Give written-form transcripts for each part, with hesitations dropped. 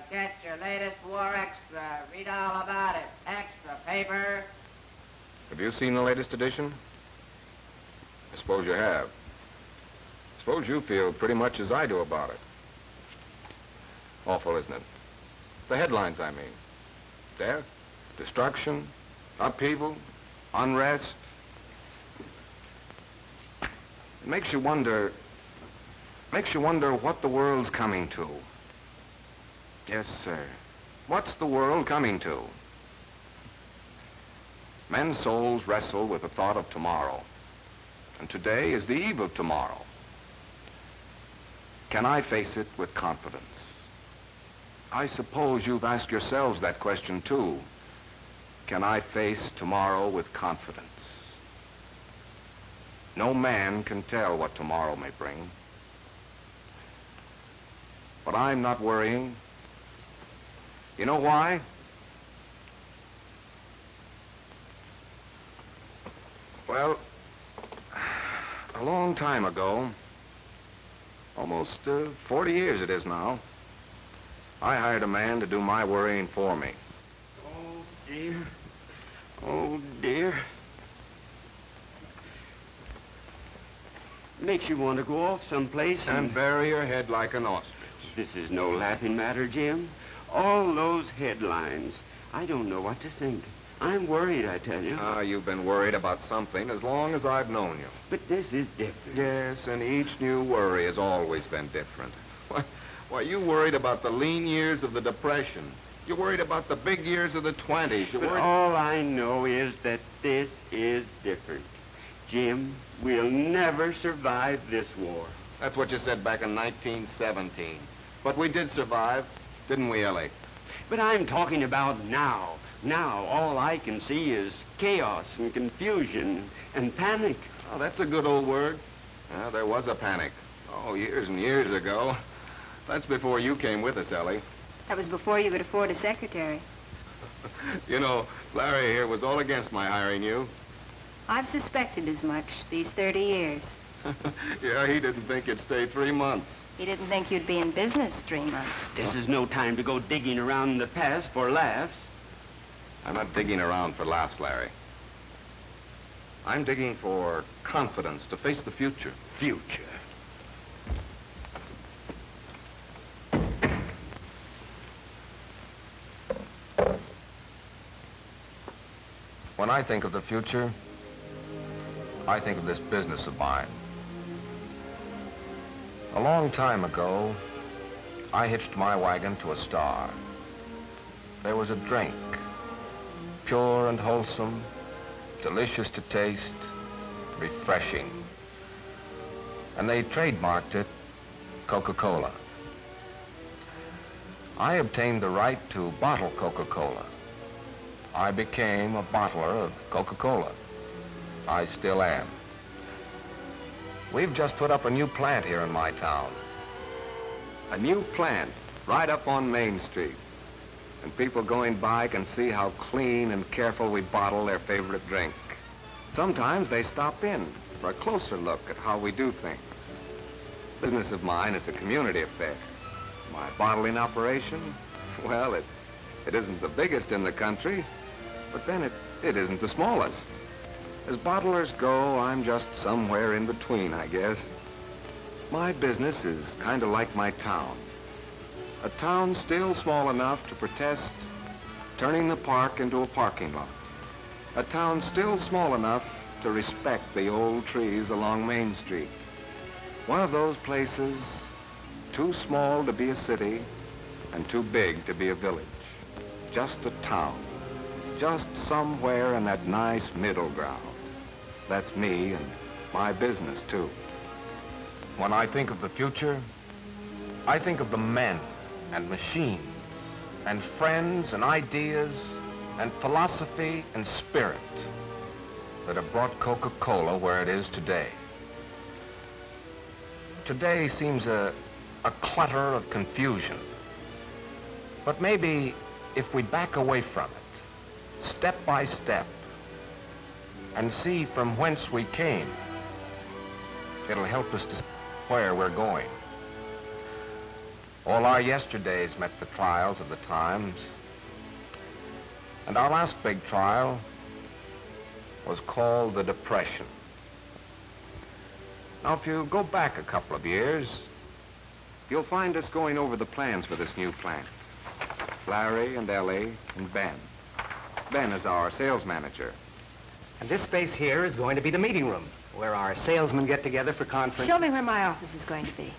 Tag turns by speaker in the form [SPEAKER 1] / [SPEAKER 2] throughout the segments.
[SPEAKER 1] Get your latest war extra. Read all about it. Extra paper.
[SPEAKER 2] Have you seen the latest edition? I suppose you have. Suppose you feel pretty much as I do about it. Awful, isn't it? The headlines, I mean. Death, destruction, upheaval, unrest. It makes you wonder what the world's coming to. Yes, sir. What's the world coming to? Men's souls wrestle with the thought of tomorrow. And today is the eve of tomorrow. Can I face it with confidence? I suppose you've asked yourselves that question too. Can I face tomorrow with confidence? No man can tell what tomorrow may bring. But I'm not worrying. You know why? Well, a long time ago, almost 40 years it is now, I hired a man to do my worrying for me.
[SPEAKER 3] Oh, dear. Oh, dear. Makes you want to go off someplace
[SPEAKER 2] And bury your head like an ostrich.
[SPEAKER 3] This is no laughing matter, Jim. All those headlines. I don't know what to think. I'm worried, I tell you.
[SPEAKER 2] You've been worried about something as long as I've known you.
[SPEAKER 3] But this is different.
[SPEAKER 2] Yes, and each new worry has always been different. Why, you worried about the lean years of the Depression. You worried about the big years of the 20s. You
[SPEAKER 3] But
[SPEAKER 2] worried...
[SPEAKER 3] all I know is that this is different. Jim, we'll never survive this war.
[SPEAKER 2] That's what you said back in 1917. But we did survive, didn't we, Ellie?
[SPEAKER 3] But I'm talking about now. Now, all I can see is chaos and confusion and panic.
[SPEAKER 2] Oh, that's a good old word. Well, there was a panic. Oh, years and years ago. That's before you came with us, Ellie.
[SPEAKER 4] That was before you could afford a secretary.
[SPEAKER 2] You know, Larry here was all against my hiring you.
[SPEAKER 4] I've suspected as much these 30 years.
[SPEAKER 2] Yeah, he didn't think you'd stay 3 months.
[SPEAKER 4] He didn't think you'd be in business 3 months.
[SPEAKER 3] This is no time to go digging around the past for laughs.
[SPEAKER 2] I'm not digging around for laughs, Larry. I'm digging for confidence to face the future.
[SPEAKER 3] Future.
[SPEAKER 2] When I think of the future, I think of this business of mine. A long time ago, I hitched my wagon to a star. There was a drink, pure and wholesome, delicious to taste, refreshing. And they trademarked it Coca-Cola. I obtained the right to bottle Coca-Cola. I became a bottler of Coca-Cola. I still am. We've just put up a new plant here in my town. A new plant right up on Main Street. And people going by can see how clean and careful we bottle their favorite drink. Sometimes they stop in for a closer look at how we do things. Business of mine is a community affair. My bottling operation, well, it isn't the biggest in the country, but then it isn't the smallest. As bottlers go, I'm just somewhere in between, I guess. My business is kind of like my town. A town still small enough to protest turning the park into a parking lot. A town still small enough to respect the old trees along Main Street. One of those places too small to be a city and too big to be a village. Just a town. Just somewhere in that nice middle ground. That's me, and my business, too. When I think of the future, I think of the men and machines and friends and ideas and philosophy and spirit that have brought Coca-Cola where it is today. Today seems a clutter of confusion. But maybe if we back away from it, step by step, and see from whence we came, it'll help us to see where we're going. All our yesterdays met the trials of the times, and our last big trial was called the Depression. Now, if you go back a couple of years, you'll find us going over the plans for this new plant. Larry and Ellie and Ben. Ben is our sales manager.
[SPEAKER 5] And this space here is going to be the meeting room, where our salesmen get together for conference.
[SPEAKER 4] Show me where my office is going to be.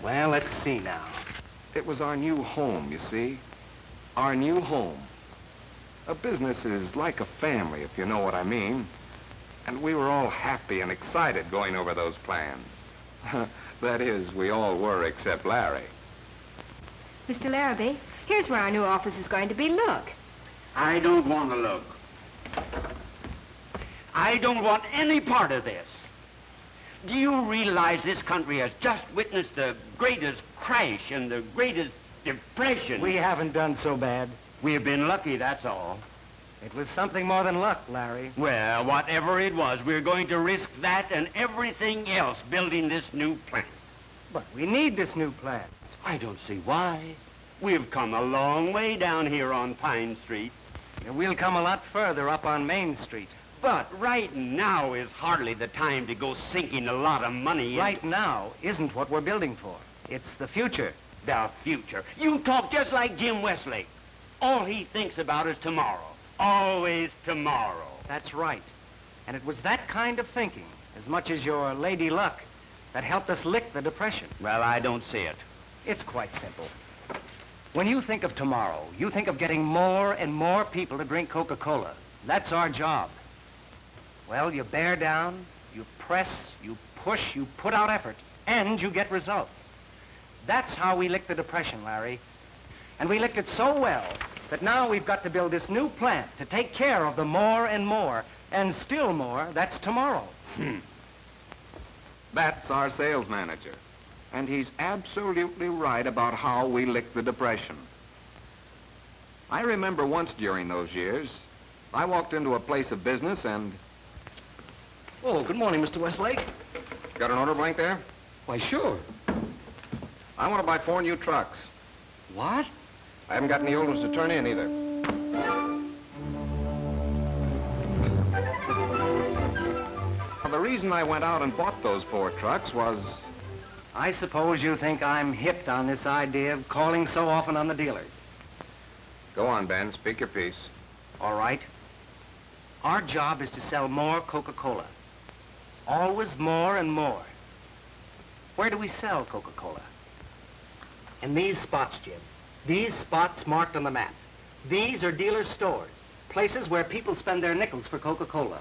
[SPEAKER 5] Well, let's see now.
[SPEAKER 2] It was our new home, you see. Our new home. A business is like a family, if you know what I mean. And we were all happy and excited going over those plans. That is, we all were except Larry.
[SPEAKER 4] Mr. Larabee, here's where our new office is going to be. Look.
[SPEAKER 3] I don't want to look. I don't want any part of this. Do you realize this country has just witnessed the greatest crash and the greatest depression?
[SPEAKER 5] We haven't done so bad.
[SPEAKER 3] We've been lucky, that's all.
[SPEAKER 5] It was something more than luck, Larry.
[SPEAKER 3] Well, whatever it was, we're going to risk that and everything else building this new plant.
[SPEAKER 5] But we need this new plant.
[SPEAKER 3] I don't see why. We've come a long way down here on Pine Street.
[SPEAKER 5] And we'll come a lot further up on Main Street.
[SPEAKER 3] But right now is hardly the time to go sinking a lot of money into...
[SPEAKER 5] Right now isn't what we're building for. It's the future.
[SPEAKER 3] The future. You talk just like Jim Westlake. All he thinks about is tomorrow. Always tomorrow.
[SPEAKER 5] That's right. And it was that kind of thinking, as much as your lady luck, that helped us lick the Depression.
[SPEAKER 3] Well, I don't see it.
[SPEAKER 5] It's quite simple. When you think of tomorrow, you think of getting more and more people to drink Coca-Cola. That's our job. Well, you bear down, you press, you push, you put out effort, and you get results. That's how we licked the Depression, Larry. And we licked it so well that now we've got to build this new plant to take care of the more and more, and still more, that's tomorrow.
[SPEAKER 2] That's our sales manager. And he's absolutely right about how we licked the Depression. I remember once during those years, I walked into a place of business and...
[SPEAKER 5] Oh, good morning, Mr. Westlake.
[SPEAKER 2] Got an order blank there?
[SPEAKER 5] Why, sure.
[SPEAKER 2] I want to buy 4 new trucks.
[SPEAKER 5] What?
[SPEAKER 2] I haven't got any old ones to turn in either. Well, the reason I went out and bought those 4 trucks was...
[SPEAKER 5] I suppose you think I'm hipped on this idea of calling so often on the dealers.
[SPEAKER 2] Go on, Ben. Speak your piece.
[SPEAKER 5] All right. Our job is to sell more Coca-Cola. Always more and more. Where do we sell Coca-Cola? In these spots, Jim. These spots marked on the map. These are dealers' stores, places where people spend their nickels for Coca-Cola.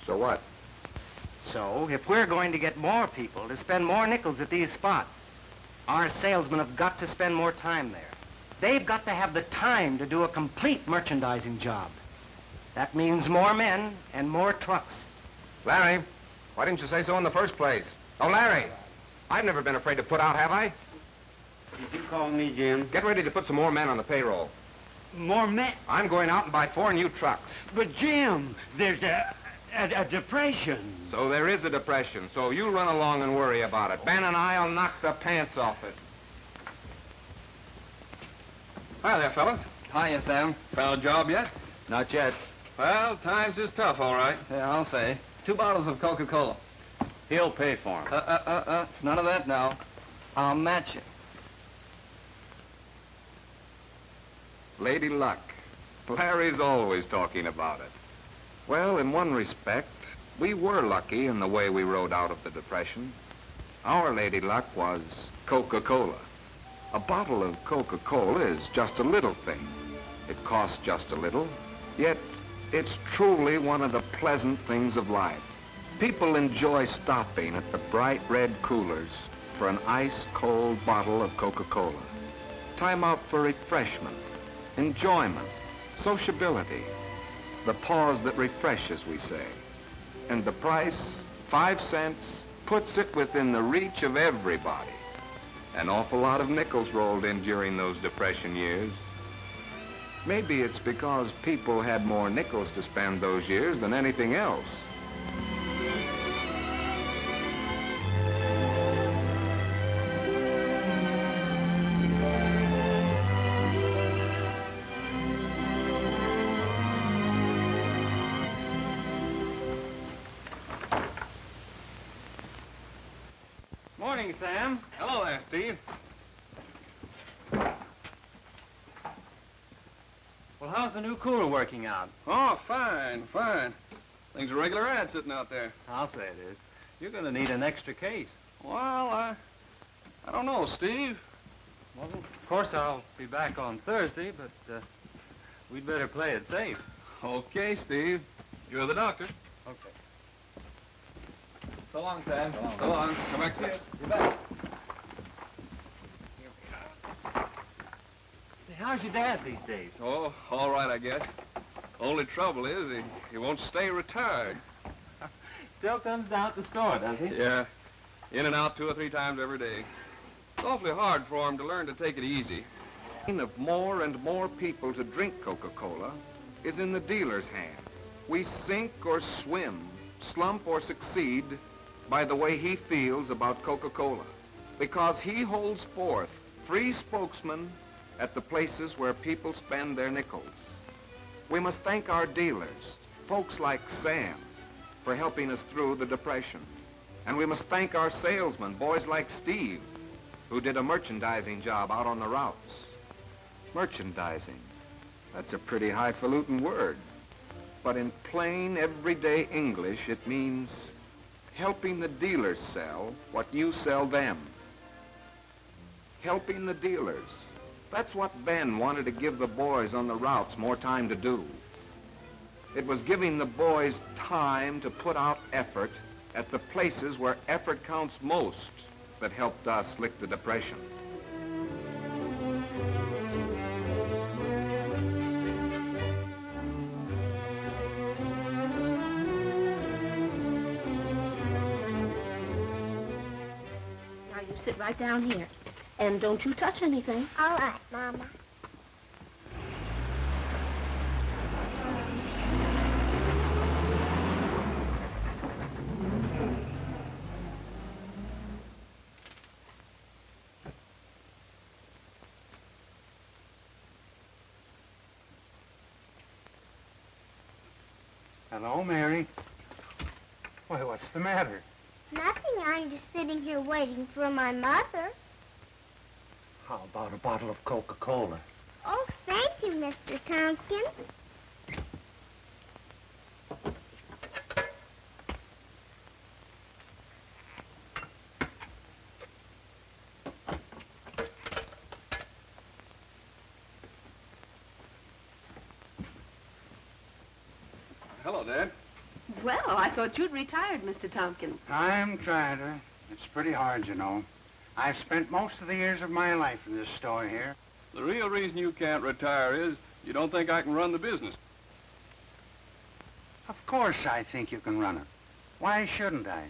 [SPEAKER 2] So what?
[SPEAKER 5] So, if we're going to get more people to spend more nickels at these spots, our salesmen have got to spend more time there. They've got to have the time to do a complete merchandising job. That means more men and more trucks.
[SPEAKER 2] Larry, why didn't you say so in the first place? Oh, Larry, I've never been afraid to put out, have I?
[SPEAKER 3] Did you call me, Jim?
[SPEAKER 2] Get ready to put some more men on the payroll.
[SPEAKER 3] More men?
[SPEAKER 2] I'm going out and buy 4 new trucks.
[SPEAKER 3] But, Jim, there's a depression.
[SPEAKER 2] So there is a depression, so you run along and worry about it. Ben and I'll knock the pants off it.
[SPEAKER 6] Hi there, fellas.
[SPEAKER 5] Hiya, Sam.
[SPEAKER 6] Found a job yet?
[SPEAKER 5] Not yet.
[SPEAKER 6] Well, times is tough, all right.
[SPEAKER 5] Yeah, I'll say. 2 bottles of Coca-Cola.
[SPEAKER 6] He'll pay for 'em.
[SPEAKER 5] None of that now. I'll match it.
[SPEAKER 2] Lady luck. Larry's always talking about it. Well, in one respect, we were lucky in the way we rode out of the Depression. Our lady luck was Coca-Cola. A bottle of Coca-Cola is just a little thing. It costs just a little, yet it's truly one of the pleasant things of life. People enjoy stopping at the bright red coolers for an ice-cold bottle of Coca-Cola. Time out for refreshment, enjoyment, sociability. The pause that refreshes, we say. And the price, 5 cents, puts it within the reach of everybody. An awful lot of nickels rolled in during those Depression years. Maybe it's because people had more nickels to spend those years than anything else.
[SPEAKER 3] Morning, Sam.
[SPEAKER 6] Hello there, Steve.
[SPEAKER 3] Well, how's the new cooler working out?
[SPEAKER 6] Oh, fine, fine. Things are regular ad sitting out there.
[SPEAKER 3] I'll say it is. You're going to need an extra case.
[SPEAKER 6] Well, I don't know, Steve.
[SPEAKER 3] Well, of course, I'll be back on Thursday, but we'd better play it safe.
[SPEAKER 6] Okay, Steve. You're the doctor.
[SPEAKER 3] Okay.
[SPEAKER 6] So long, Sam. So long. Come back soon.
[SPEAKER 3] You bet. Say, how's your dad these days?
[SPEAKER 6] Oh, all right, I guess. Only trouble is he won't stay retired.
[SPEAKER 3] Still comes down to the store, does he?
[SPEAKER 6] Yeah. In and out 2 or 3 times every day. It's awfully hard for him to learn to take it easy.
[SPEAKER 2] Of more and more people to drink Coca-Cola is in the dealer's hands. We sink or swim, slump or succeed by the way he feels about Coca-Cola, because he holds forth free spokesman at the places where people spend their nickels. We must thank our dealers, folks like Sam, for helping us through the Depression. And we must thank our salesmen, boys like Steve, who did a merchandising job out on the routes. Merchandising, that's a pretty highfalutin word. But in plain, everyday English, it means helping the dealers sell what you sell them. Helping the dealers. That's what Ben wanted to give the boys on the routes more time to do. It was giving the boys time to put out effort at the places where effort counts most that helped us lick the Depression.
[SPEAKER 7] Now you sit right down here. And don't you touch anything.
[SPEAKER 8] All right, Mama.
[SPEAKER 5] Hello, Mary. Why, what's the matter?
[SPEAKER 8] Nothing. I'm just sitting here waiting for my mother.
[SPEAKER 5] How about a bottle of Coca-Cola?
[SPEAKER 8] Oh, thank you, Mr. Tompkins.
[SPEAKER 6] Hello, Dad.
[SPEAKER 7] Well, I thought you'd retired, Mr. Tompkins.
[SPEAKER 5] I'm trying to. It's pretty hard, you know. I've spent most of the years of my life in this store here.
[SPEAKER 6] The real reason you can't retire is you don't think I can run the business.
[SPEAKER 5] Of course I think you can run it. Why shouldn't I?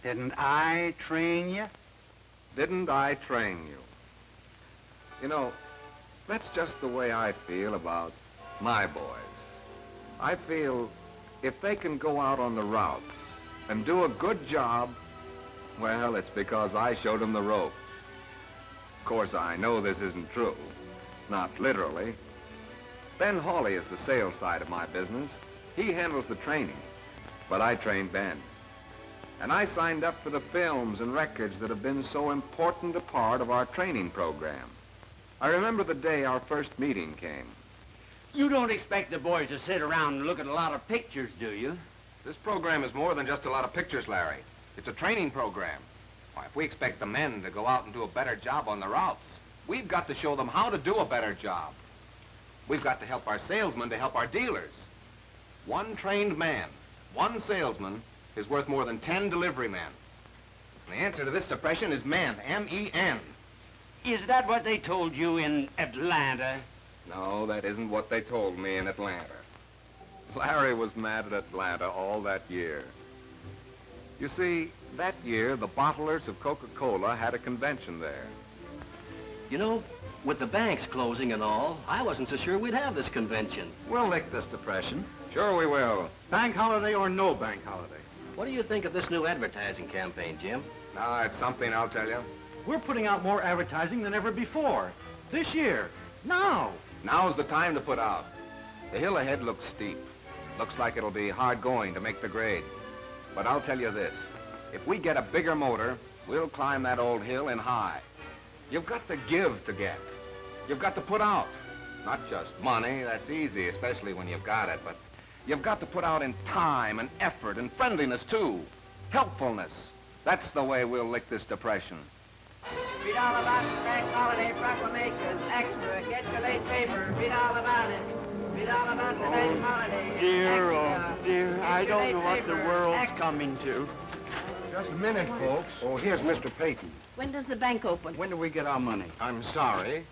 [SPEAKER 5] Didn't I train you?
[SPEAKER 2] Didn't I train you? You know, that's just the way I feel about my boys. I feel if they can go out on the routes and do a good job, well, it's because I showed them the ropes. Of course, I know this isn't true. Not literally. Ben Hawley is the sales side of my business. He handles the training. But I trained Ben. And I signed up for the films and records that have been so important a part of our training program. I remember the day our first meeting came.
[SPEAKER 3] You don't expect the boys to sit around and look at a lot of pictures, do you?
[SPEAKER 2] This program is more than just a lot of pictures, Larry. It's a training program. Why, if we expect the men to go out and do a better job on the routes, we've got to show them how to do a better job. We've got to help our salesmen to help our dealers. One trained man, one salesman, is worth more than 10 delivery men. And the answer to this depression is men, M-E-N.
[SPEAKER 3] Is that what they told you in Atlanta?
[SPEAKER 2] No, that isn't what they told me in Atlanta. Larry was mad at Atlanta all that year. You see, that year, the bottlers of Coca-Cola had a convention there.
[SPEAKER 9] You know, with the banks closing and all, I wasn't so sure we'd have this convention.
[SPEAKER 2] We'll lick this depression. Sure we will.
[SPEAKER 10] Bank holiday or no bank holiday.
[SPEAKER 9] What do you think of this new advertising campaign, Jim?
[SPEAKER 2] No, it's something, I'll tell you.
[SPEAKER 10] We're putting out more advertising than ever before. This year. Now.
[SPEAKER 2] Now's the time to put out. The hill ahead looks steep. Looks like it'll be hard going to make the grade. But I'll tell you this. If we get a bigger motor, we'll climb that old hill in high. You've got to give to get. You've got to put out. Not just money, that's easy, especially when you've got it, but you've got to put out in time and effort and friendliness, too. Helpfulness. That's the way we'll lick this depression.
[SPEAKER 1] Read all about the bank holiday proclamation. Extra. Get your late paper. Read all about it. Read all about the bank holiday.
[SPEAKER 3] Dear,
[SPEAKER 1] Extra.
[SPEAKER 3] oh, dear,
[SPEAKER 1] Get
[SPEAKER 3] I
[SPEAKER 1] your
[SPEAKER 3] don't
[SPEAKER 1] late
[SPEAKER 3] know what the
[SPEAKER 1] paper.
[SPEAKER 3] world's
[SPEAKER 1] Extra.
[SPEAKER 3] coming to.
[SPEAKER 10] Just a minute, folks. Oh, here's Mr. Peyton.
[SPEAKER 7] When does the bank open?
[SPEAKER 10] When do we get our money?
[SPEAKER 5] I'm sorry.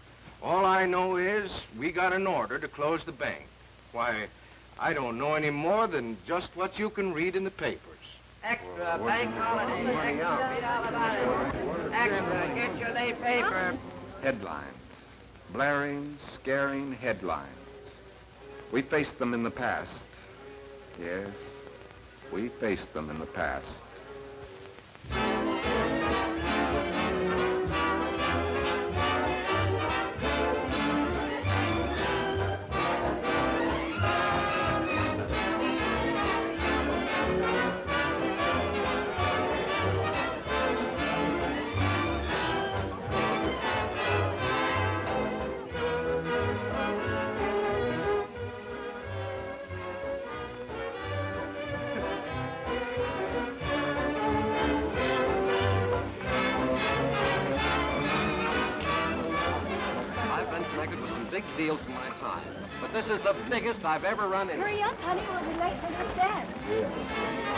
[SPEAKER 5] All I know is we got an order to close the bank. Why, I don't know any more than just what you can read in the papers.
[SPEAKER 1] Extra. Bank holiday. Extra. Read all about it. Extra. Get your late paper.
[SPEAKER 2] Headlines. Blaring, scaring headlines. We faced them in the past. Yes, we faced them in the past.
[SPEAKER 9] Big deals in my time, but this is the biggest I've ever run into.
[SPEAKER 4] Hurry up, honey, we'll be late for the dance.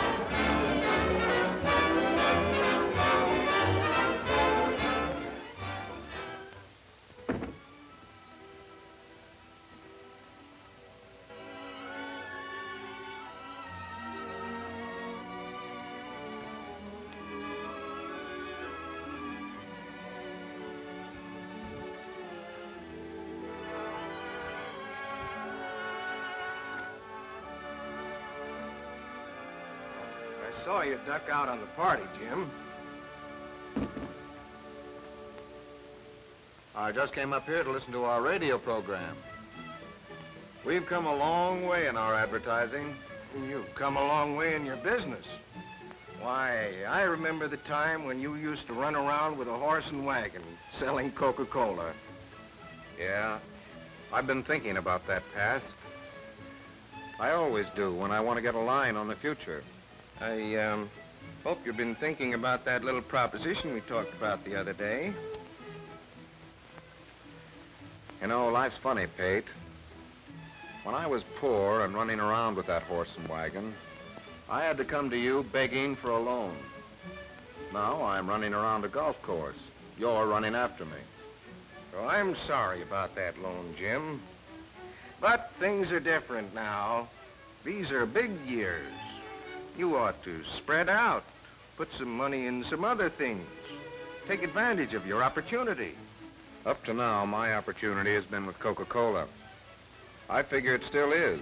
[SPEAKER 5] I saw you duck out on the party, Jim.
[SPEAKER 2] I just came up here to listen to our radio program. We've come a long way in our advertising.
[SPEAKER 5] You've come a long way in your business. Why, I remember the time when you used to run around with a horse and wagon selling Coca-Cola.
[SPEAKER 2] Yeah, I've been thinking about that past. I always do when I want to get a line on the future.
[SPEAKER 5] I hope you've been thinking about that little proposition we talked about the other day.
[SPEAKER 2] You know, life's funny, Pate. When I was poor and running around with that horse and wagon, I had to come to you begging for a loan. Now I'm running around a golf course. You're running after me.
[SPEAKER 5] Well, I'm sorry about that loan, Jim. But things are different now. These are big years. You ought to spread out, put some money in some other things. Take advantage of your opportunity.
[SPEAKER 2] Up to now, my opportunity has been with Coca-Cola. I figure it still is.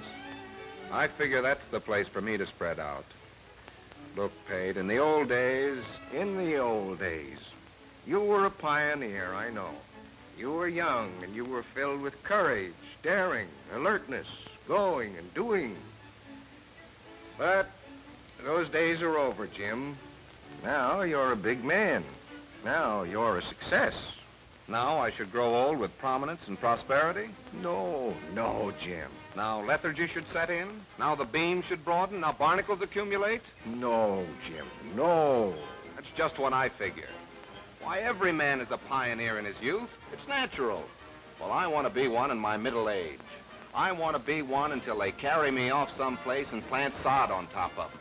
[SPEAKER 2] I figure that's the place for me to spread out. Look, Pate, in the old days,
[SPEAKER 5] you were a pioneer, I know. You were young and you were filled with courage, daring, alertness, going and doing. But those days are over, Jim. Now you're a big man. Now you're a success.
[SPEAKER 2] Now I should grow old with prominence and prosperity?
[SPEAKER 5] No, Jim.
[SPEAKER 2] Now lethargy should set in? Now the beam should broaden? Now barnacles accumulate?
[SPEAKER 5] No, Jim, no.
[SPEAKER 2] That's just what I figure. Why, every man is a pioneer in his youth. It's natural. Well, I want to be one in my middle age. I want to be one until they carry me off someplace and plant sod on top of me.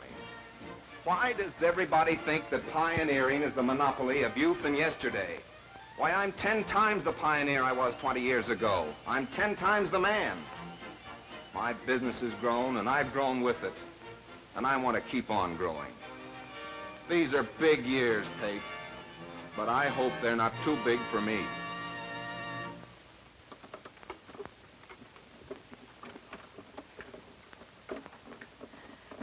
[SPEAKER 2] Why does everybody think that pioneering is the monopoly of youth and yesterday? Why, I'm 10 times the pioneer I was 20 years ago. I'm 10 times the man. My business has grown, and I've grown with it. And I want to keep on growing. These are big years, Pate. But I hope they're not too big for me.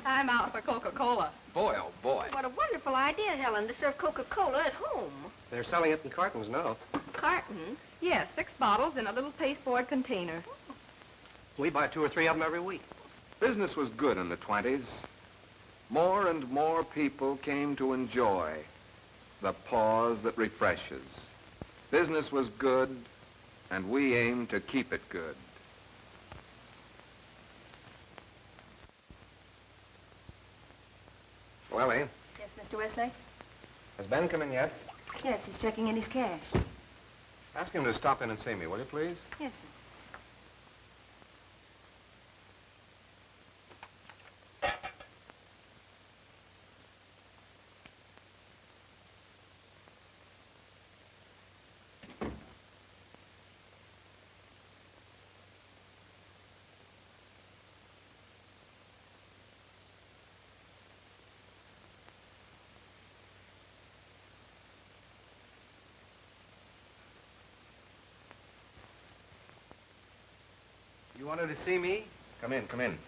[SPEAKER 11] I'm out for Coca-Cola.
[SPEAKER 2] Boy, oh boy.
[SPEAKER 7] What a wonderful idea, Helen, to serve Coca-Cola at home.
[SPEAKER 5] They're selling it in cartons now.
[SPEAKER 11] Cartons? Yes, 6 bottles in a little pasteboard container.
[SPEAKER 5] We buy 2 or 3 of them every week.
[SPEAKER 2] Business was good in the 20s. More and more people came to enjoy the pause that refreshes. Business was good, and we aim to keep it good. Well,
[SPEAKER 4] Yes, Mr. Westlake?
[SPEAKER 2] has Ben come in yet?
[SPEAKER 4] Yes, he's checking in his cash.
[SPEAKER 2] Ask him to stop in and see me, will you, please?
[SPEAKER 4] Yes, sir.
[SPEAKER 5] You wanted to see me?
[SPEAKER 2] Come in, come in.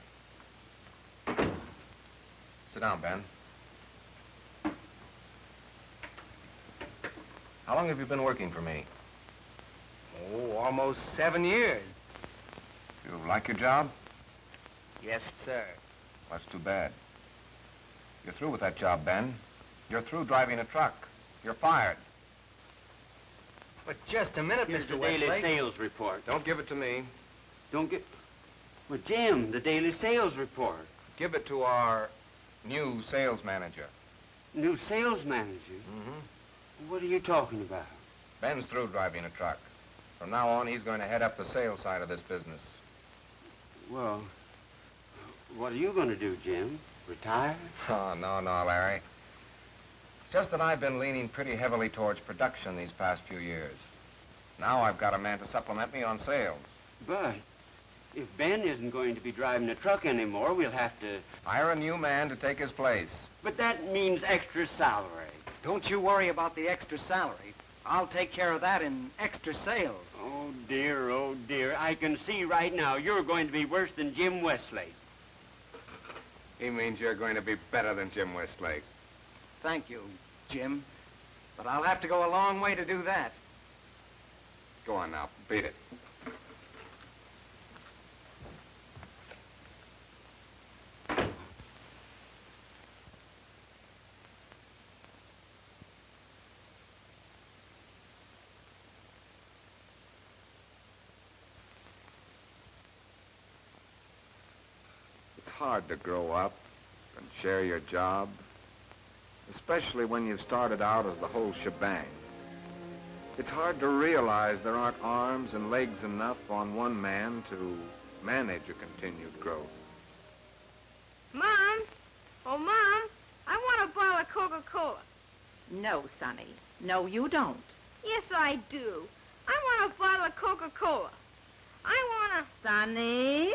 [SPEAKER 2] Sit down, Ben. How long have you been working for me?
[SPEAKER 5] Oh, almost 7 years.
[SPEAKER 2] You like your job?
[SPEAKER 5] Yes, sir.
[SPEAKER 2] That's too bad. You're through with that job, Ben. You're through driving a truck. You're fired.
[SPEAKER 5] But just a minute,
[SPEAKER 3] Here's
[SPEAKER 5] Mr.
[SPEAKER 3] the
[SPEAKER 5] Westlake.
[SPEAKER 3] daily sales report.
[SPEAKER 2] Don't give it to me.
[SPEAKER 3] Don't get... Well, Jim, the daily sales report.
[SPEAKER 2] Give it to our new sales manager.
[SPEAKER 3] New sales manager?
[SPEAKER 2] Mm-hmm.
[SPEAKER 3] What are you talking about?
[SPEAKER 2] Ben's through driving a truck. From now on, he's going to head up the sales side of this business.
[SPEAKER 3] Well, what are you going to do, Jim? Retire?
[SPEAKER 2] Oh, no, Larry. It's just that I've been leaning pretty heavily towards production these past few years. Now I've got a man to supplement me on sales.
[SPEAKER 3] But if Ben isn't going to be driving a truck anymore, we'll have to...
[SPEAKER 2] Hire a new man to take his place.
[SPEAKER 3] But that means extra salary.
[SPEAKER 5] Don't you worry about the extra salary. I'll take care of that in extra sales.
[SPEAKER 3] Oh, dear. I can see right now you're going to be worse than Jim Westlake.
[SPEAKER 2] He means you're going to be better than Jim Westlake.
[SPEAKER 5] Thank you, Jim. But I'll have to go a long way to do that.
[SPEAKER 2] Go on now, beat it. It's hard to grow up and share your job, especially when you've started out as the whole shebang. It's hard to realize there aren't arms and legs enough on one man to manage a continued growth.
[SPEAKER 8] Mom! Oh, Mom, I want a bottle of Coca-Cola.
[SPEAKER 7] No, Sonny. No, you don't.
[SPEAKER 8] Yes, I do. I want a bottle of Coca-Cola.
[SPEAKER 7] Sonny?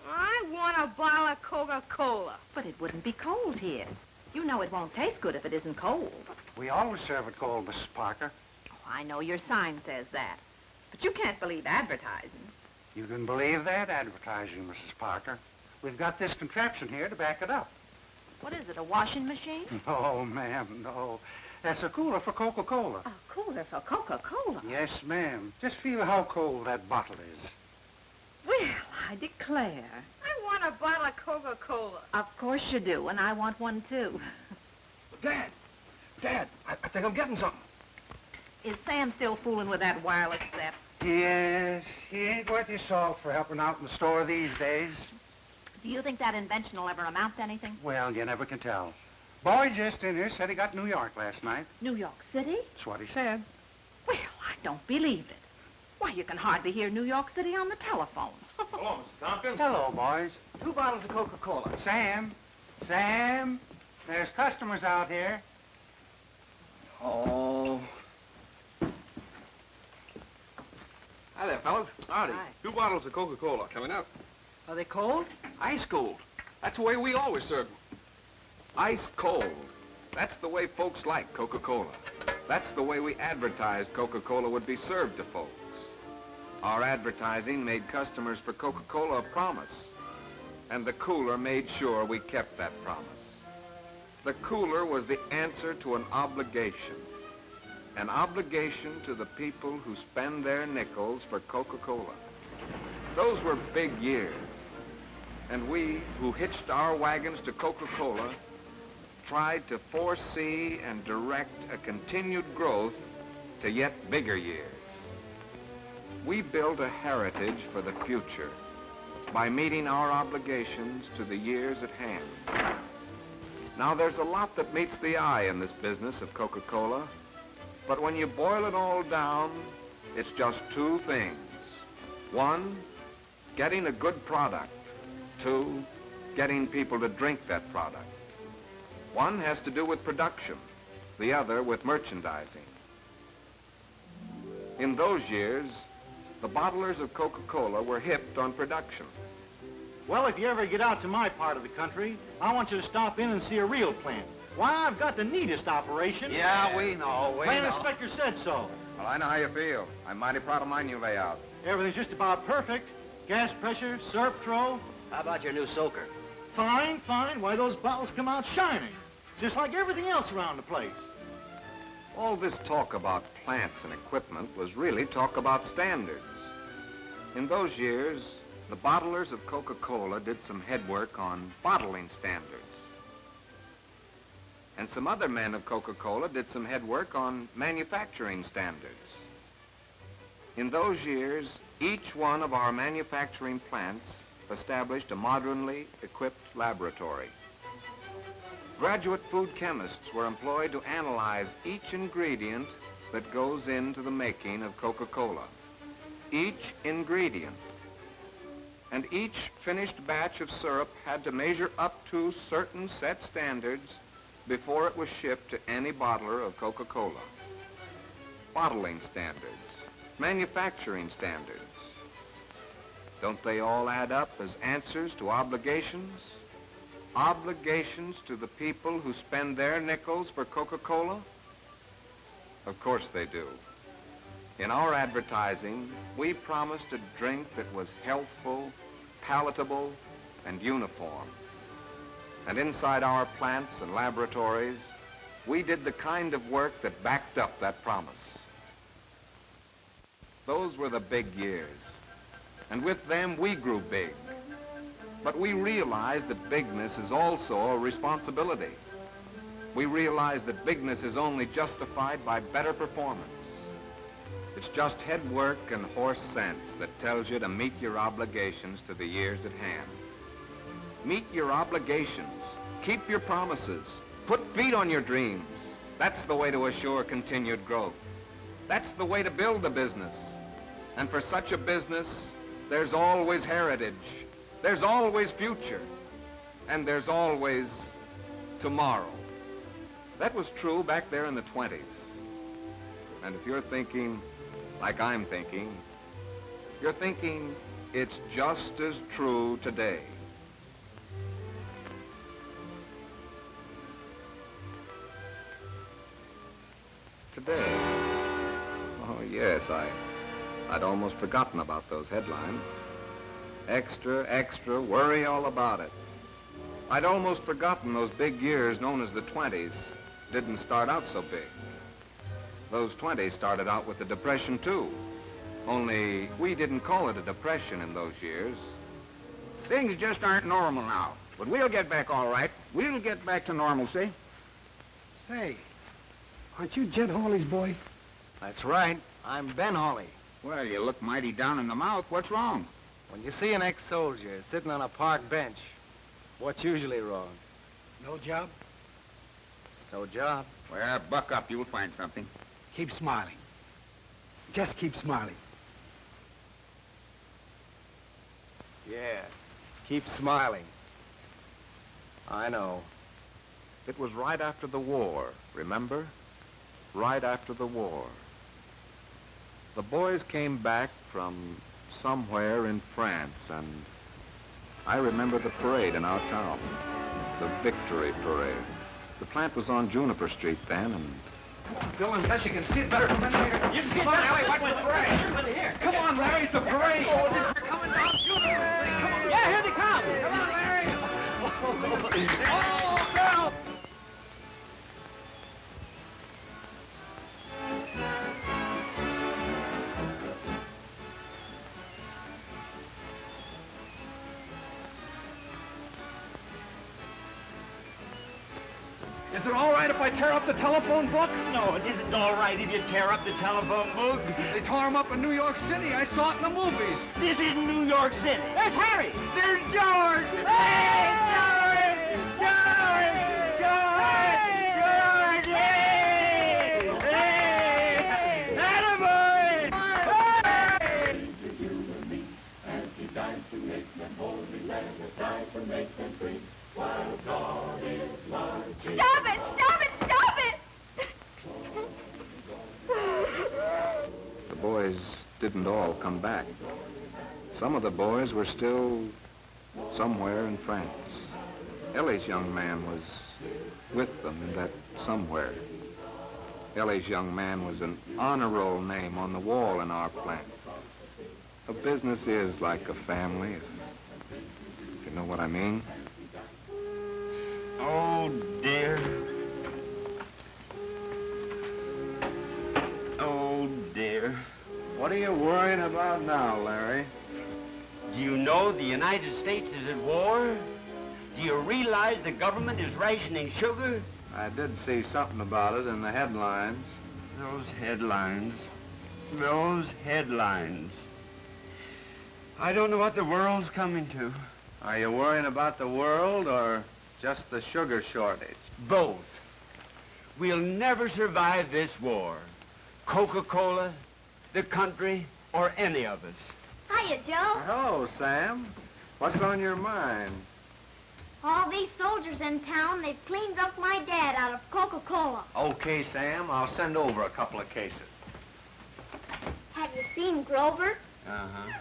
[SPEAKER 8] I want a bottle of Coca-Cola.
[SPEAKER 7] But it wouldn't be cold here. You know it won't taste good if it isn't cold.
[SPEAKER 5] We always serve it cold, Mrs. Parker.
[SPEAKER 7] Oh, I know your sign says that. But you can't believe advertising.
[SPEAKER 5] You can believe that advertising, Mrs. Parker. We've got this contraption here to back it up.
[SPEAKER 7] What is it, a washing machine?
[SPEAKER 5] No, ma'am, no. That's a cooler for Coca-Cola.
[SPEAKER 7] A cooler for Coca-Cola?
[SPEAKER 5] Yes, ma'am. Just feel how cold that bottle is.
[SPEAKER 7] Well, I declare.
[SPEAKER 8] I want a bottle of Coca-Cola.
[SPEAKER 7] Of course you do, and I want one, too.
[SPEAKER 5] Dad, I think I'm getting something.
[SPEAKER 7] Is Sam still fooling with that wireless set?
[SPEAKER 5] Yes, he ain't worth his salt for helping out in the store these days.
[SPEAKER 7] Do you think that invention will ever amount to anything?
[SPEAKER 5] Well, you never can tell. Boy just in here said he got New York last night.
[SPEAKER 7] New York City?
[SPEAKER 5] That's what he said.
[SPEAKER 7] Well, I don't believe it. Why, you can hardly hear New York City on the telephone.
[SPEAKER 2] Hello, Mr. Tompkins.
[SPEAKER 5] Hello, boys.
[SPEAKER 2] 2 bottles of Coca-Cola.
[SPEAKER 5] Sam, There's customers out here.
[SPEAKER 6] Oh. Hi there, fellas. Howdy.
[SPEAKER 5] Hi.
[SPEAKER 6] 2 bottles of Coca-Cola coming up.
[SPEAKER 5] Are they cold?
[SPEAKER 6] Ice cold. That's the way we always serve them. Ice cold. That's the way folks like Coca-Cola. That's the way we advertised Coca-Cola would be served to folks. Our advertising made customers for Coca-Cola a promise. And the cooler made sure we kept that promise. The cooler was the answer to an obligation. An obligation to the people who spend their nickels for Coca-Cola. Those were big years. And we, who hitched our wagons to Coca-Cola, tried to foresee and direct a continued growth to yet bigger years. We built a heritage for the future by meeting our obligations to the years at hand. Now, there's a lot that meets the eye in this business of Coca-Cola, but when you boil it all down, it's just 2 things. 1, getting a good product. 2, getting people to drink that product. One has to do with production, the other with merchandising. In those years, the bottlers of Coca-Cola were hipped on production.
[SPEAKER 10] Well, if you ever get out to my part of the country, I want you to stop in and see a real plant. Why, I've got the neatest operation.
[SPEAKER 2] Yeah, we know,
[SPEAKER 10] Plant inspector said so.
[SPEAKER 2] Well, I know how you feel. I'm mighty proud of my new layout.
[SPEAKER 10] Everything's just about perfect. Gas pressure, syrup throw.
[SPEAKER 9] How about your new soaker?
[SPEAKER 10] Fine, fine. Why, those bottles come out shining. Just like everything else around the place.
[SPEAKER 2] All this talk about plants and equipment was really talk about standards. In those years, the bottlers of Coca-Cola did some headwork on bottling standards. And some other men of Coca-Cola did some headwork on manufacturing standards. In those years, each one of our manufacturing plants established a modernly equipped laboratory. Graduate food chemists were employed to analyze each ingredient that goes into the making of Coca-Cola. Each ingredient. And each finished batch of syrup had to measure up to certain set standards before it was shipped to any bottler of Coca-Cola. Bottling standards, manufacturing standards. Don't they all add up as answers to obligations? Obligations to the people who spend their nickels for Coca-Cola? Of course they do. In our advertising, we promised a drink that was healthful, palatable, and uniform. And inside our plants and laboratories, we did the kind of work that backed up that promise. Those were the big years. And with them, we grew big. But we realized that bigness is also a responsibility. We realized that bigness is only justified by better performance. It's just head work and horse sense that tells you to meet your obligations to the years at hand. Meet your obligations. Keep your promises. Put feet on your dreams. That's the way to assure continued growth. That's the way to build a business. And for such a business, there's always heritage. There's always future. And there's always tomorrow. That was true back there in the 20s. And if you're thinking, like I'm thinking, you're thinking it's just as true today. Today? Oh, yes, I'd almost forgotten about those headlines. Extra, extra, worry all about it. I'd almost forgotten those big years known as the 20s didn't start out so big. Those 20s started out with the Depression, too. Only we didn't call it a depression in those years.
[SPEAKER 12] Things just aren't normal now. But we'll get back all right. We'll get back to normalcy.
[SPEAKER 13] Say, aren't you Jed Hawley's boy?
[SPEAKER 5] That's right. I'm Ben Hawley.
[SPEAKER 12] Well, you look mighty down in the mouth. What's wrong?
[SPEAKER 5] When you see an ex-soldier sitting on a park bench, what's usually wrong?
[SPEAKER 13] No job?
[SPEAKER 5] No job.
[SPEAKER 12] Well, buck up. You'll find something.
[SPEAKER 13] Keep smiling. Just keep smiling.
[SPEAKER 5] Yeah, keep smiling. I know.
[SPEAKER 6] It was right after the war, remember? Right after the war. The boys came back from somewhere in France, and I remember the parade in our town, the Victory Parade. The plant was on Juniper Street then, and...
[SPEAKER 2] Bill, unless you can see it better from in here.
[SPEAKER 3] You can see
[SPEAKER 2] Come on, Ellie, watch the parade.
[SPEAKER 3] Here.
[SPEAKER 2] Come on, Larry, it's the parade.
[SPEAKER 3] Oh, they're coming down Juniper Street. Come on. Yeah, here they come.
[SPEAKER 2] Come on, Larry.
[SPEAKER 3] Oh, girl.
[SPEAKER 2] Is it all right if I tear up the telephone book?
[SPEAKER 3] No, it isn't all right if you tear up the telephone book.
[SPEAKER 2] They tore him up in New York City. I saw it in the movies.
[SPEAKER 3] This isn't New York City. There's Harry. There's George. Hey, George! George! George! George! Hey! Hey! Attaboy! Hey!
[SPEAKER 14] As he dies to make them holy, let us die to make them free. While God is marching.
[SPEAKER 4] Stop it! Stop it! Stop it!
[SPEAKER 6] The boys didn't all come back. Some of the boys were still somewhere in France. Ellie's young man was with them in that somewhere. Ellie's young man was an honor roll name on the wall in our plant. A business is like a family, if you know what I mean.
[SPEAKER 3] Oh, dear. Oh, dear.
[SPEAKER 2] What are you worrying about now, Larry?
[SPEAKER 3] Do you know the United States is at war? Do you realize the government is rationing sugar?
[SPEAKER 2] I did see something about it in the headlines.
[SPEAKER 3] Those headlines. Those headlines. I don't know what the world's coming to.
[SPEAKER 2] Are you worrying about the world or just the sugar shortage?
[SPEAKER 3] Both. We'll never survive this war. Coca-Cola, the country, or any of us.
[SPEAKER 8] Hiya, Joe.
[SPEAKER 2] Hello, Sam. What's on your mind?
[SPEAKER 8] All these soldiers in town, they've cleaned up my dad out of Coca-Cola.
[SPEAKER 2] Okay, Sam. I'll send over a couple of cases.
[SPEAKER 8] Have you seen Grover?
[SPEAKER 3] Uh-huh.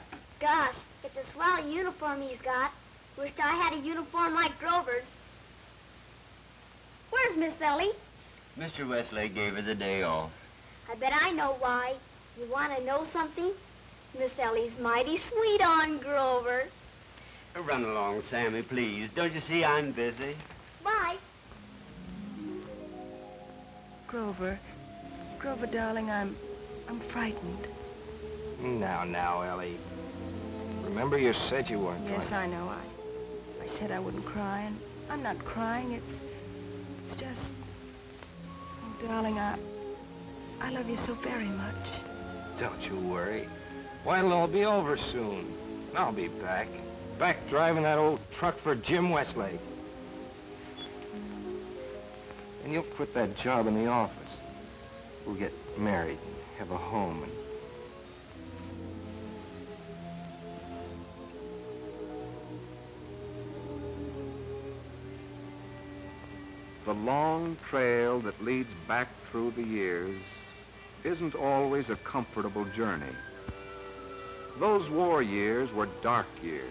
[SPEAKER 8] Gosh, it's a swell uniform he's got. Wished I had a uniform like Grover's. Where's Miss Ellie?
[SPEAKER 3] Mr. Westlake gave her the day off.
[SPEAKER 8] I bet I know why. You want to know something? Miss Ellie's mighty sweet on Grover.
[SPEAKER 3] Run along, Sammy, please. Don't you see I'm busy?
[SPEAKER 8] Bye.
[SPEAKER 4] Grover, darling, I'm frightened.
[SPEAKER 2] Now, Ellie. Remember you said you weren't
[SPEAKER 4] Yes, I know. I said I wouldn't cry, and I'm not crying. It's just... Oh, darling, I love you so very much.
[SPEAKER 2] Don't you worry. Why, it'll all be over soon. I'll be back. Back driving that old truck for Jim Westlake. And you'll quit that job in the office. We'll get married and have a home and...
[SPEAKER 6] The long trail that leads back through the years isn't always a comfortable journey. Those war years were dark years.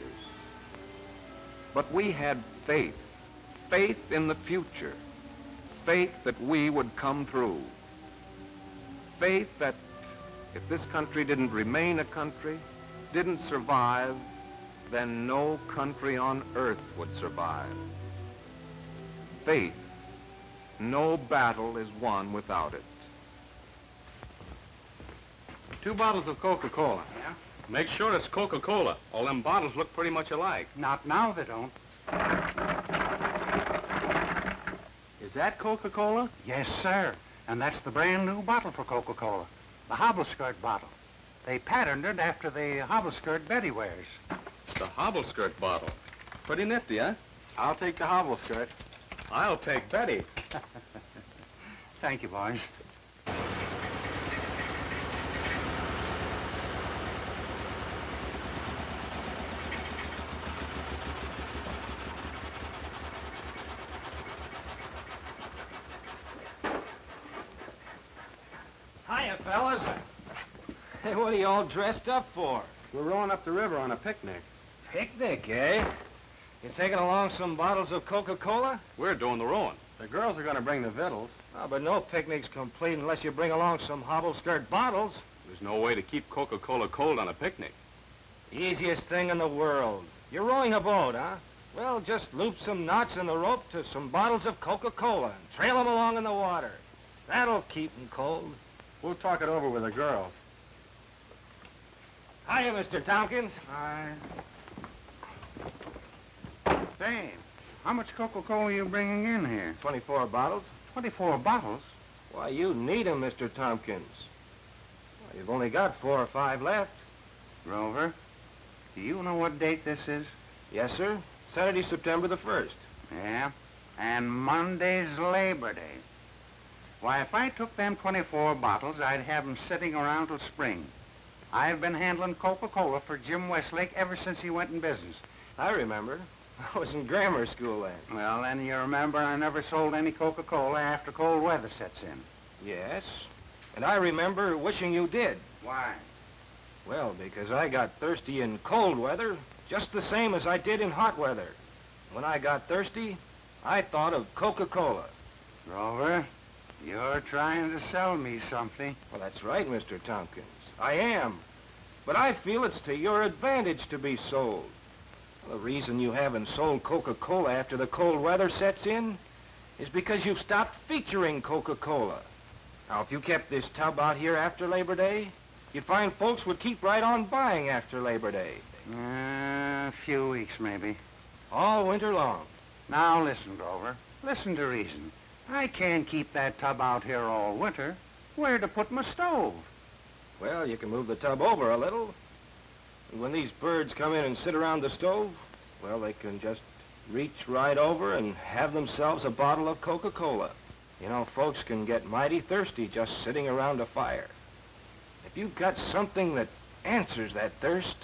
[SPEAKER 6] But we had faith, faith in the future, faith that we would come through, faith that if this country didn't remain a country, didn't survive, then no country on earth would survive. Faith. No battle is won without it.
[SPEAKER 12] 2 bottles of Coca-Cola.
[SPEAKER 13] Yeah?
[SPEAKER 12] Make sure it's Coca-Cola. All them bottles look pretty much alike.
[SPEAKER 13] Not now, they don't.
[SPEAKER 12] Is that Coca-Cola?
[SPEAKER 13] Yes, sir. And that's the brand new bottle for Coca-Cola. The hobble skirt bottle. They patterned it after the hobble skirt Betty wears.
[SPEAKER 12] The hobble skirt bottle. Pretty nifty, huh?
[SPEAKER 2] I'll take the hobble skirt.
[SPEAKER 12] I'll take Betty.
[SPEAKER 13] Thank you, boys.
[SPEAKER 5] fellas. Hey, what are you all dressed up for?
[SPEAKER 10] We're rowing up the river on a picnic.
[SPEAKER 5] Picnic, eh? You taking along some bottles of Coca-Cola?
[SPEAKER 10] We're doing the rowing. The girls are going to bring the victuals.
[SPEAKER 5] Oh, but no picnic's complete unless you bring along some hobble-skirt bottles.
[SPEAKER 10] There's no way to keep Coca-Cola cold on a picnic.
[SPEAKER 5] Easiest thing in the world. You're rowing a boat, huh? Well, just loop some knots in the rope to some bottles of Coca-Cola and trail them along in the water. That'll keep them cold.
[SPEAKER 10] We'll talk it over with the girls.
[SPEAKER 5] Hiya, Mr. Tompkins.
[SPEAKER 13] Hi. Say, how much Coca-Cola are you bringing in here?
[SPEAKER 5] 24 bottles.
[SPEAKER 13] 24 bottles?
[SPEAKER 5] Why, you need 'em, Mr. Tompkins. Well, you've only got 4 or 5 left.
[SPEAKER 13] Grover, do you know what date this is?
[SPEAKER 5] Yes, sir. Saturday, September the 1st.
[SPEAKER 13] Yeah, and Monday's Labor Day. Why, if I took them 24 bottles, I'd have 'em sitting around till spring. I've been handling Coca-Cola for Jim Westlake ever since he went in business.
[SPEAKER 5] I remember. I was in grammar school then.
[SPEAKER 13] Well, then you remember I never sold any Coca-Cola after cold weather sets in.
[SPEAKER 5] Yes. And I remember wishing you did.
[SPEAKER 13] Why?
[SPEAKER 5] Well, because I got thirsty in cold weather just the same as I did in hot weather. When I got thirsty, I thought of Coca-Cola.
[SPEAKER 13] Grover, you're trying to sell me something.
[SPEAKER 5] Well, that's right, Mr. Tompkins. I am. But I feel it's to your advantage to be sold. The reason you haven't sold Coca-Cola after the cold weather sets in is because you've stopped featuring Coca-Cola. Now, if you kept this tub out here after Labor Day, you'd find folks would keep right on buying after Labor Day.
[SPEAKER 13] A few weeks, maybe.
[SPEAKER 5] All winter long.
[SPEAKER 13] Now, listen, Grover. Listen to reason. I can't keep that tub out here all winter. Where to put my stove?
[SPEAKER 5] Well, you can move the tub over a little. And when these birds come in and sit around the stove, well, they can just reach right over and have themselves a bottle of Coca-Cola. You know, folks can get mighty thirsty just sitting around a fire. If you've got something that answers that thirst,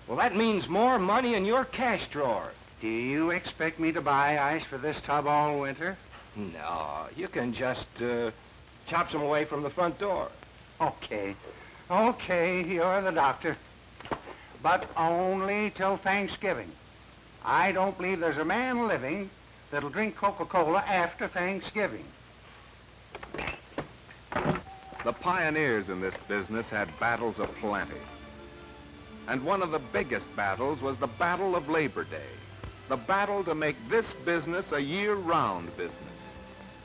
[SPEAKER 5] well, that means more money in your cash drawer.
[SPEAKER 13] Do you expect me to buy ice for this tub all winter?
[SPEAKER 5] No, you can just chop some away from the front door.
[SPEAKER 13] Okay. Okay, you're the doctor. But only till Thanksgiving. I don't believe there's a man living that'll drink Coca-Cola after Thanksgiving.
[SPEAKER 6] The pioneers in this business had battles aplenty. And one of the biggest battles was the Battle of Labor Day. The battle to make this business a year-round business.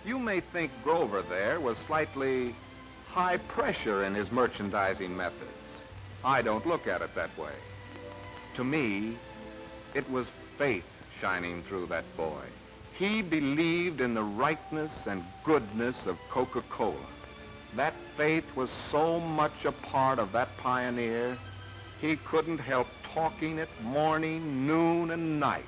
[SPEAKER 6] You may think Grover there was slightly high pressure in his merchandising methods. I don't look at it that way. To me, it was faith shining through that boy. He believed in the rightness and goodness of Coca-Cola. That faith was so much a part of that pioneer, he couldn't help talking it morning, noon, and night.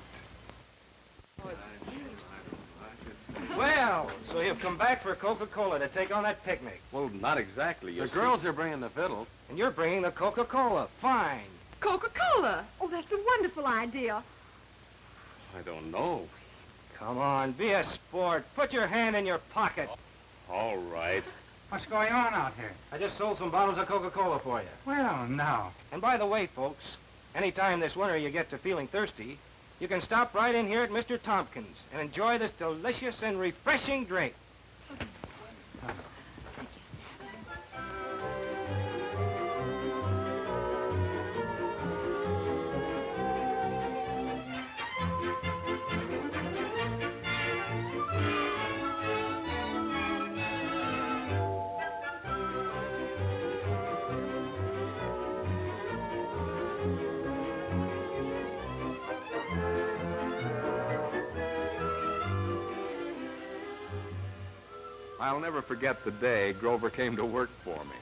[SPEAKER 5] Well, so you've come back for Coca-Cola to take on that picnic.
[SPEAKER 10] Well, not exactly.
[SPEAKER 6] The girls are bringing the victuals.
[SPEAKER 5] And you're bringing the Coca-Cola. Fine.
[SPEAKER 11] Coca-Cola. Oh, that's a wonderful idea.
[SPEAKER 10] I don't know.
[SPEAKER 5] Come on, be a sport. Put your hand in your pocket.
[SPEAKER 10] All right.
[SPEAKER 13] What's going on out here?
[SPEAKER 5] I just sold some bottles of Coca-Cola for you.
[SPEAKER 13] Well, now.
[SPEAKER 5] And by the way, folks, anytime this winter you get to feeling thirsty, you can stop right in here at Mr. Tompkins and enjoy this delicious and refreshing drink.
[SPEAKER 6] I'll never forget the day Grover came to work for me.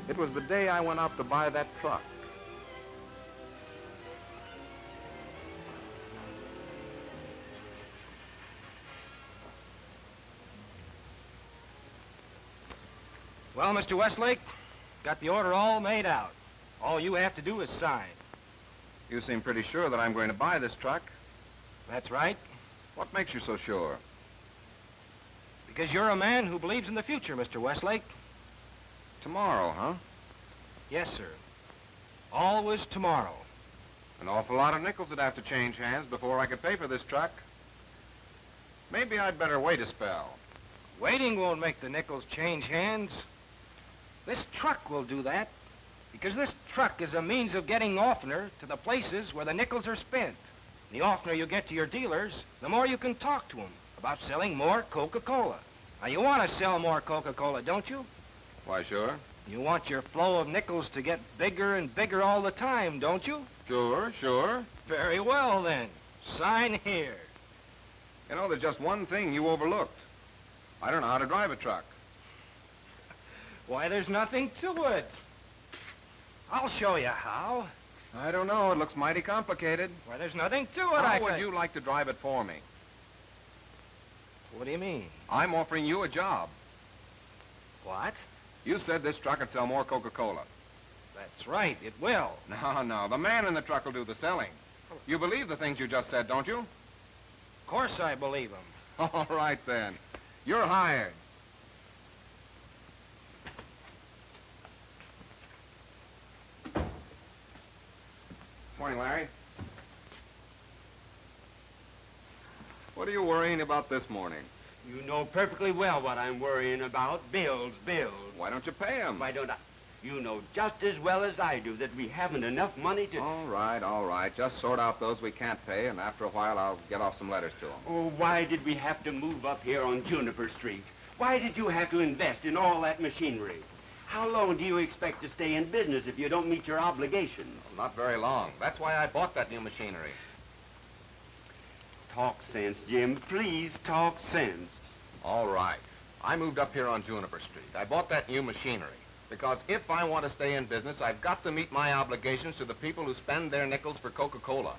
[SPEAKER 6] It was the day I went out to buy that truck.
[SPEAKER 5] Well, Mr. Westlake, got the order all made out. All you have to do is sign.
[SPEAKER 6] You seem pretty sure that I'm going to buy this truck.
[SPEAKER 5] That's right.
[SPEAKER 6] What makes you so sure?
[SPEAKER 5] Because you're a man who believes in the future, Mr. Westlake.
[SPEAKER 6] Tomorrow, huh?
[SPEAKER 5] Yes, sir. Always tomorrow.
[SPEAKER 6] An awful lot of nickels would have to change hands before I could pay for this truck. Maybe I'd better wait a spell.
[SPEAKER 5] Waiting won't make the nickels change hands. This truck will do that, because this truck is a means of getting oftener to the places where the nickels are spent. The oftener you get to your dealers, the more you can talk to them about selling more Coca-Cola. Now, you want to sell more Coca-Cola, don't you?
[SPEAKER 6] Why, sure.
[SPEAKER 5] You want your flow of nickels to get bigger and bigger all the time, don't you?
[SPEAKER 6] Sure, sure.
[SPEAKER 5] Very well, then. Sign here.
[SPEAKER 6] You know, there's just one thing you overlooked. I don't know how to drive a truck.
[SPEAKER 5] Why, there's nothing to it. I'll show you how.
[SPEAKER 6] I don't know. It looks mighty complicated.
[SPEAKER 5] Why, there's nothing to it,
[SPEAKER 6] How would you like to drive it for me?
[SPEAKER 5] What do you mean?
[SPEAKER 6] I'm offering you a job.
[SPEAKER 5] What?
[SPEAKER 6] You said this truck would sell more Coca-Cola.
[SPEAKER 5] That's right, it will.
[SPEAKER 6] No. The man in the truck will do the selling. You believe the things you just said, don't you?
[SPEAKER 5] Of course I believe him.
[SPEAKER 6] All right, then. You're hired. Morning, Larry. What are you worrying about this morning?
[SPEAKER 3] You know perfectly well what I'm worrying about. Bills.
[SPEAKER 6] Why don't you pay them?
[SPEAKER 3] Why don't I? You know just as well as I do that we haven't enough money to...
[SPEAKER 6] All right. Just sort out those we can't pay, and after a while I'll get off some letters to them.
[SPEAKER 3] Oh, why did we have to move up here on Juniper Street? Why did you have to invest in all that machinery? How long do you expect to stay in business if you don't meet your obligations?
[SPEAKER 6] Well, not very long. That's why I bought that new machinery.
[SPEAKER 3] Talk sense, Jim. Please talk sense.
[SPEAKER 6] All right. I moved up here on Juniper Street. I bought that new machinery. Because if I want to stay in business, I've got to meet my obligations to the people who spend their nickels for Coca-Cola.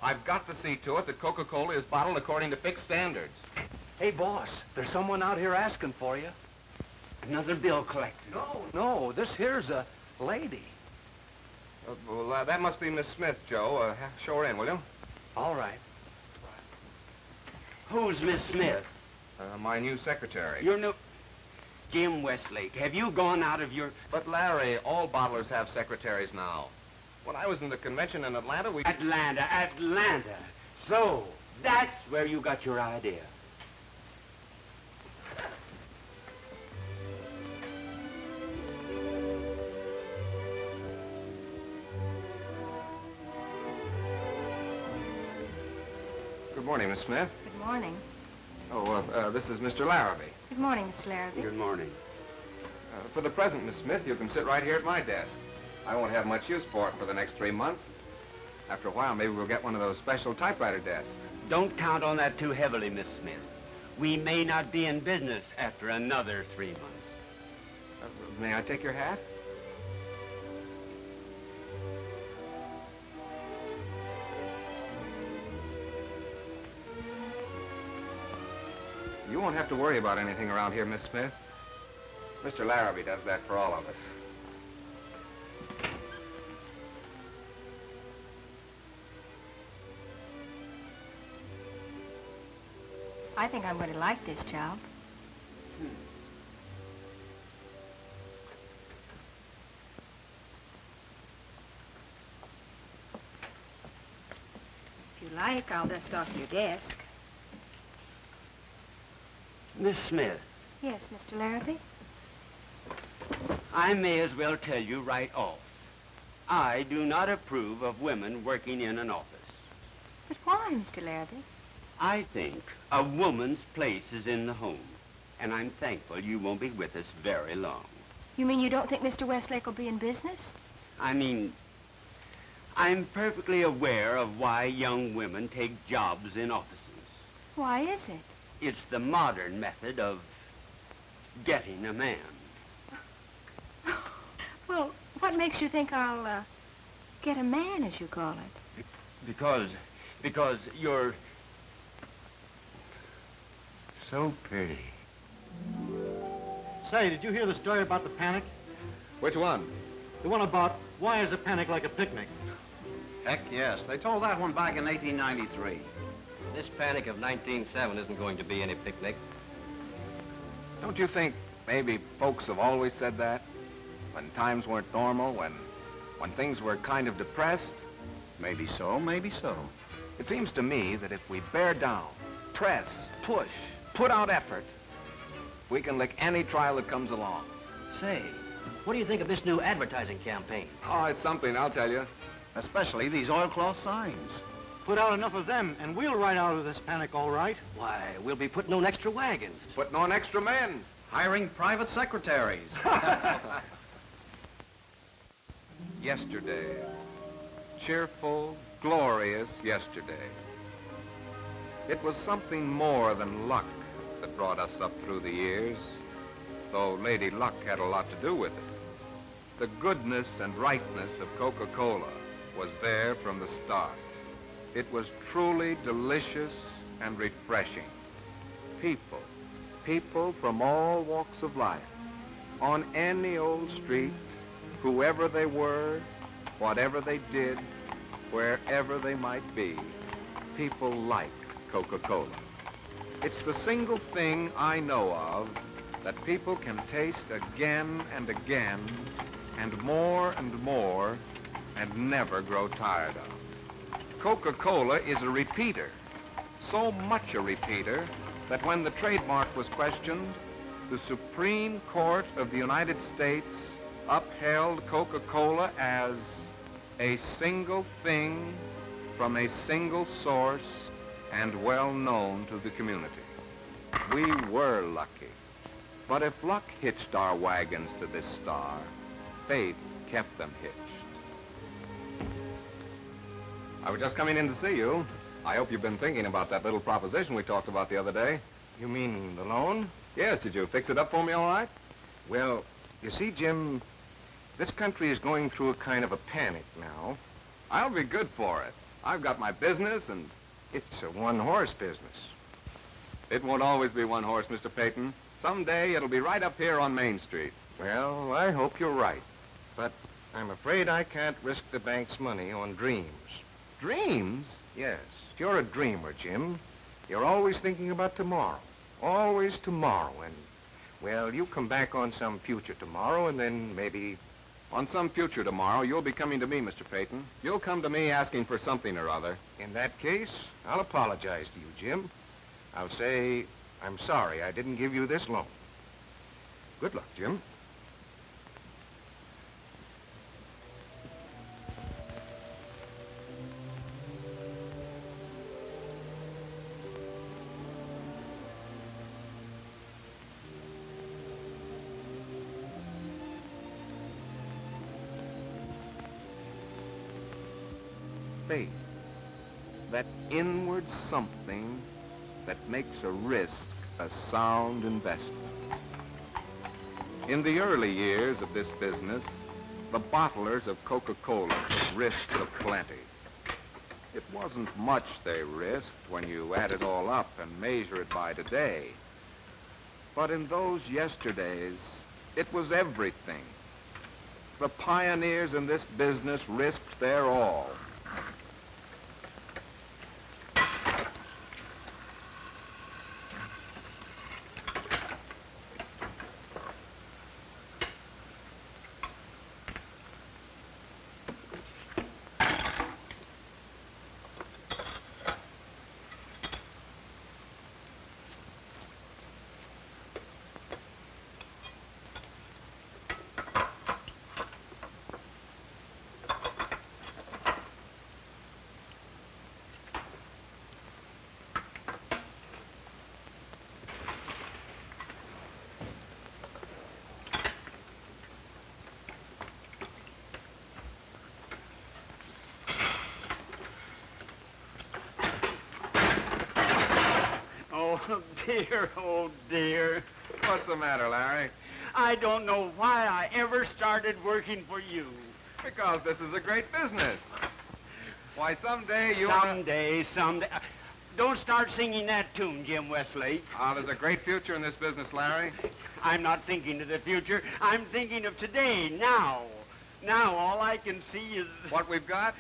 [SPEAKER 6] I've got to see to it that Coca-Cola is bottled according to fixed standards.
[SPEAKER 9] Hey, boss, there's someone out here asking for you.
[SPEAKER 3] Another bill collector.
[SPEAKER 9] No, this here's a lady.
[SPEAKER 6] That must be Miss Smith, Joe. Show her in, will you?
[SPEAKER 9] All right.
[SPEAKER 3] Who's Miss Smith?
[SPEAKER 6] My new secretary.
[SPEAKER 3] Your new... Jim Westlake, have you gone out of your...
[SPEAKER 6] But, Larry, all bottlers have secretaries now. When I was in the convention in Atlanta, we...
[SPEAKER 3] Atlanta. So, that's where you got your idea.
[SPEAKER 6] Good morning, Miss Smith.
[SPEAKER 4] Good morning.
[SPEAKER 6] Oh, this is Mr. Larabee.
[SPEAKER 4] Good morning, Mr. Larabee.
[SPEAKER 3] Good morning.
[SPEAKER 6] For the present, Miss Smith, you can sit right here at my desk. I won't have much use for it for the next 3 months. After a while, maybe we'll get one of those special typewriter desks.
[SPEAKER 3] Don't count on that too heavily, Miss Smith. We may not be in business after another 3 months.
[SPEAKER 6] May I take your hat? You won't have to worry about anything around here, Miss Smith. Mr. Larabee does that for all of us.
[SPEAKER 4] I think I'm going to like this job. If you like, I'll dust off your desk.
[SPEAKER 3] Miss Smith.
[SPEAKER 4] Yes, Mr. Larabee?
[SPEAKER 3] I may as well tell you right off. I do not approve of women working in an office.
[SPEAKER 4] But why, Mr. Larabee?
[SPEAKER 3] I think a woman's place is in the home, and I'm thankful you won't be with us very long.
[SPEAKER 4] You mean you don't think Mr. Westlake will be in business?
[SPEAKER 3] I mean, I'm perfectly aware of why young women take jobs in offices.
[SPEAKER 4] Why is it?
[SPEAKER 3] It's the modern method of getting a man.
[SPEAKER 4] Well, what makes you think I'll, get a man, as you call it?
[SPEAKER 3] Because you're so pretty.
[SPEAKER 10] Say, did you hear the story about the panic?
[SPEAKER 6] Which one?
[SPEAKER 10] The one about why is a panic like a picnic?
[SPEAKER 9] Heck, yes. They told that one back in 1893.
[SPEAKER 15] This panic of 1907 isn't going to be any picnic.
[SPEAKER 6] Don't you think maybe folks have always said that? when times weren't normal, when things were kind of depressed?
[SPEAKER 12] Maybe so, maybe so.
[SPEAKER 6] It seems to me that if we bear down, press, push, put out effort, we can lick any trial that comes along.
[SPEAKER 9] Say, what do you think of this new advertising campaign?
[SPEAKER 6] Oh, it's something, I'll tell you.
[SPEAKER 12] Especially these oilcloth signs.
[SPEAKER 10] Put out enough of them, and we'll ride out of this panic all right.
[SPEAKER 9] Why, we'll be putting on extra wagons.
[SPEAKER 6] Putting on extra men.
[SPEAKER 15] Hiring private secretaries.
[SPEAKER 6] Yesterdays. Cheerful, glorious yesterdays. It was something more than luck that brought us up through the years, though Lady Luck had a lot to do with it. The goodness and rightness of Coca-Cola was there from the start. It was truly delicious and refreshing. People from all walks of life, on any old street, whoever they were, whatever they did, wherever they might be, people liked Coca-Cola. It's the single thing I know of that people can taste again and again, and more, and never grow tired of. Coca-Cola is a repeater, so much a repeater that when the trademark was questioned, the Supreme Court of the United States upheld Coca-Cola as a single thing from a single source and well known to the community. We were lucky. But if luck hitched our wagons to this star, faith kept them hitched. I was just coming in to see you. I hope you've been thinking about that little proposition we talked about the other day.
[SPEAKER 5] You mean the loan?
[SPEAKER 6] Yes, did you fix it up for me all right?
[SPEAKER 5] Well, you see, Jim, this country is going through a kind of a panic now.
[SPEAKER 6] I'll be good for it. I've got my business and...
[SPEAKER 5] It's a one-horse business.
[SPEAKER 6] It won't always be one horse, Mr. Peyton. Someday it'll be right up here on Main Street.
[SPEAKER 5] Well, I hope you're right. But I'm afraid I can't risk the bank's money on dreams.
[SPEAKER 6] Dreams?
[SPEAKER 5] Yes. You're a dreamer, Jim. You're always thinking about tomorrow. Always tomorrow. And, well, you come back on some future tomorrow, and then maybe...
[SPEAKER 6] On some future tomorrow, you'll be coming to me, Mr. Peyton. You'll come to me asking for something or other.
[SPEAKER 5] In that case, I'll apologize to you, Jim. I'll say, I'm sorry I didn't give you this loan. Good luck, Jim.
[SPEAKER 6] Faith, that inward something that makes a risk a sound investment. In the early years of this business, the bottlers of Coca-Cola took risks of plenty. It wasn't much they risked when you add it all up and measure it by today. But in those yesterdays, it was everything. The pioneers in this business risked their all.
[SPEAKER 3] Oh, dear, oh, dear.
[SPEAKER 6] What's the matter, Larry?
[SPEAKER 3] I don't know why I ever started working for you.
[SPEAKER 6] Because this is a great business. Why, someday you...
[SPEAKER 3] Someday. Don't start singing that tune, Jim Westlake.
[SPEAKER 6] There's a great future in this business, Larry.
[SPEAKER 3] I'm not thinking of the future. I'm thinking of today, now. Now, all I can see is...
[SPEAKER 6] What we've got?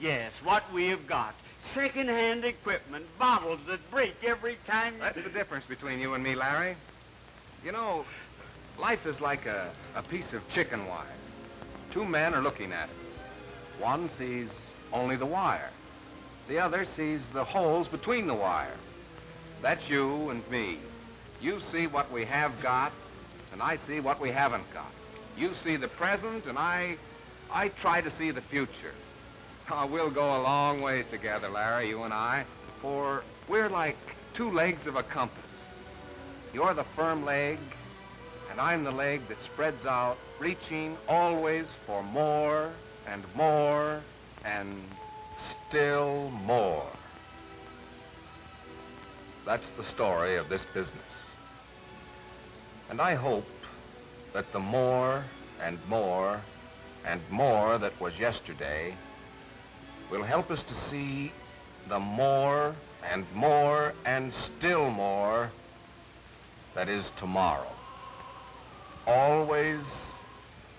[SPEAKER 3] Yes, what we have got. Second-hand equipment, bottles that break every time...
[SPEAKER 6] That's the difference between you and me, Larry. You know,
[SPEAKER 2] Life is like a piece of chicken wire. Two men are looking at it. One sees only the wire. The other sees the holes between the wire. That's you and me. You see what we have got, and I see what we haven't got. You see the present, and I try to see the future. Oh, we'll go a long ways together, Larry, you and I, for we're like two legs of a compass. You're the firm leg, and I'm the leg that spreads out, reaching always for more and more and still more. That's the story of this business. And I hope that the more and more and more that was yesterday will help us to see the more and still more that is tomorrow. Always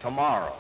[SPEAKER 2] tomorrow.